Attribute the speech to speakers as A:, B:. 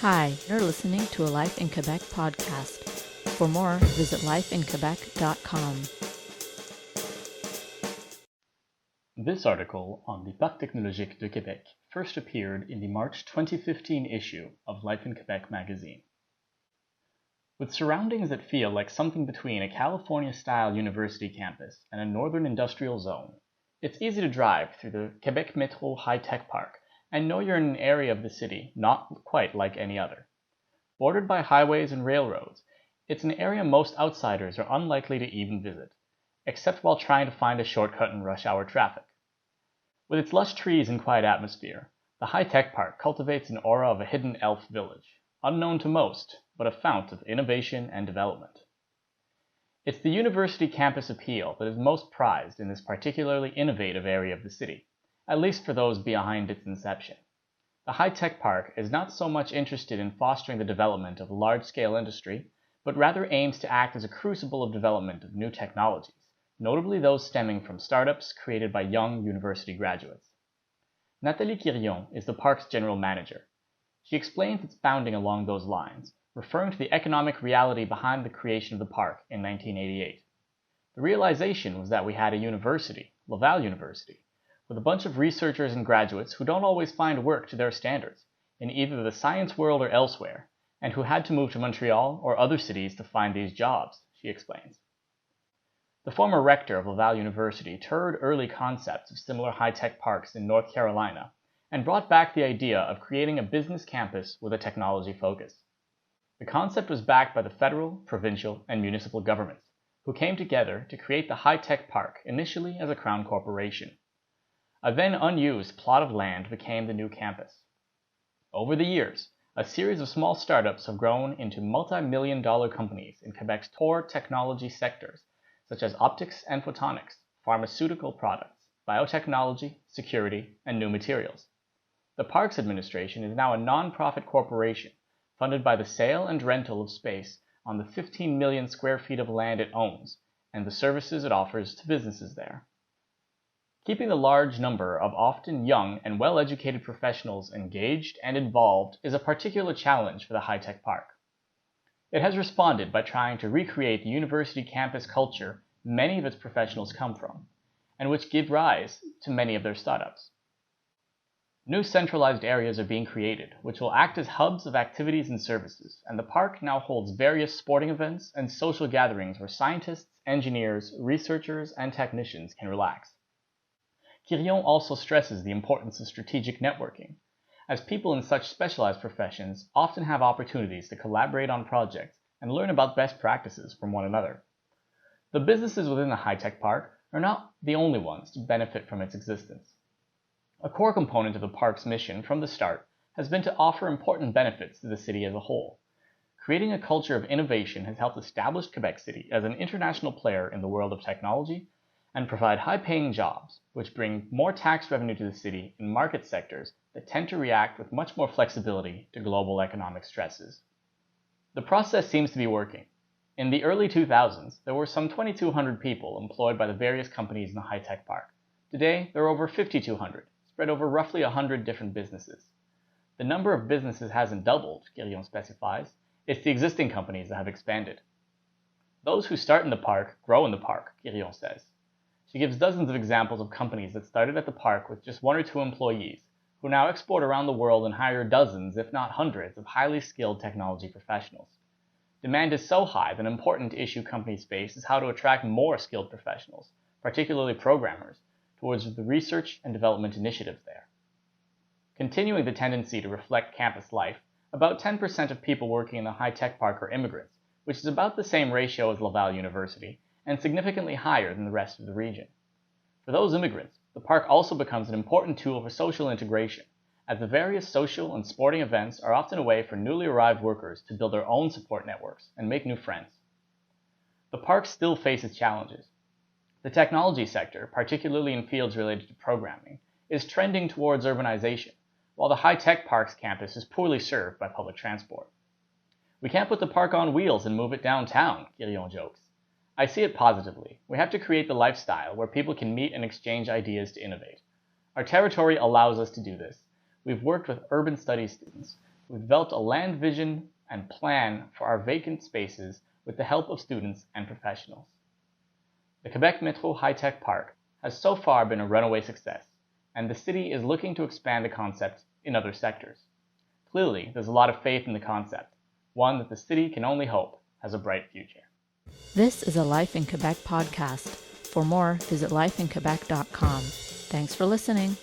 A: Hi, you're listening to a Life in Quebec podcast. For more, visit lifeinquebec.com.
B: This article on the Parc technologique de Québec first appeared in the March 2015 issue of Life in Quebec magazine. With surroundings that feel like something between a California-style university campus and a northern industrial zone, it's easy to drive through the Quebec Metro high-tech park and know you're in an area of the city not quite like any other. Bordered by highways and railroads, it's an area most outsiders are unlikely to even visit, except while trying to find a shortcut in rush hour traffic. With its lush trees and quiet atmosphere, the high-tech park cultivates an aura of a hidden elf village, unknown to most, but a fount of innovation and development. It's the university campus appeal that is most prized in this particularly innovative area of the city, at least for those behind its inception. The high-tech park is not so much interested in fostering the development of large-scale industry, but rather aims to act as a crucible of development of new technologies, notably those stemming from startups created by young university graduates. Nathalie Quirion is the park's general manager. She explains its founding along those lines, referring to the economic reality behind the creation of the park in 1988. The realization was that we had a university, Laval University, with a bunch of researchers and graduates who don't always find work to their standards, in either the science world or elsewhere, and who had to move to Montreal or other cities to find these jobs, she explains. The former rector of Laval University toured early concepts of similar high-tech parks in North Carolina and brought back the idea of creating a business campus with a technology focus. The concept was backed by the federal, provincial, and municipal governments, who came together to create the high-tech park initially as a crown corporation. A then unused plot of land became the new campus. Over the years, a series of small startups have grown into multi-million-dollar companies in Quebec's core technology sectors, such as optics and photonics, pharmaceutical products, biotechnology, security, and new materials. The Parks Administration is now a non-profit corporation funded by the sale and rental of space on the 15 million square feet of land it owns and the services it offers to businesses there. Keeping the large number of often young and well-educated professionals engaged and involved is a particular challenge for the high-tech park. It has responded by trying to recreate the university campus culture many of its professionals come from, and which give rise to many of their startups. New centralized areas are being created, which will act as hubs of activities and services, and the park now holds various sporting events and social gatherings where scientists, engineers, researchers, and technicians can relax. Quirion also stresses the importance of strategic networking, as people in such specialized professions often have opportunities to collaborate on projects and learn about best practices from one another. The businesses within the high-tech park are not the only ones to benefit from its existence. A core component of the park's mission from the start has been to offer important benefits to the city as a whole. Creating a culture of innovation has helped establish Quebec City as an international player in the world of technology and provide high-paying jobs, which bring more tax revenue to the city in market sectors that tend to react with much more flexibility to global economic stresses. The process seems to be working. In the early 2000s, there were some 2,200 people employed by the various companies in the high-tech park. Today, there are over 5,200, spread over roughly 100 different businesses. The number of businesses hasn't doubled, Quirion specifies. It's the existing companies that have expanded. Those who start in the park grow in the park, Quirion says. She gives dozens of examples of companies that started at the park with just 1 or 2 employees, who now export around the world and hire dozens, if not hundreds, of highly skilled technology professionals. Demand is so high that an important issue companies face is how to attract more skilled professionals, particularly programmers, towards the research and development initiatives there. Continuing the tendency to reflect campus life, about 10% of people working in the high-tech park are immigrants, which is about the same ratio as Laval University, and significantly higher than the rest of the region. For those immigrants, the park also becomes an important tool for social integration, as the various social and sporting events are often a way for newly arrived workers to build their own support networks and make new friends. The park still faces challenges. The technology sector, particularly in fields related to programming, is trending towards urbanization, while the high-tech park's campus is poorly served by public transport. We can't put the park on wheels and move it downtown, Quirion jokes. I see it positively. We have to create the lifestyle where people can meet and exchange ideas to innovate. Our territory allows us to do this. We've worked with urban studies students we've developed a land vision and plan for our vacant spaces with the help of students and professionals. The Quebec Metro High-Tech Park has so far been a runaway success, and the city is looking to expand the concept in other sectors. Clearly, there's a lot of faith in the concept, one that the city can only hope has a bright future.
A: This is a Life in Quebec podcast. For more, visit lifeinquebec.com. Thanks for listening.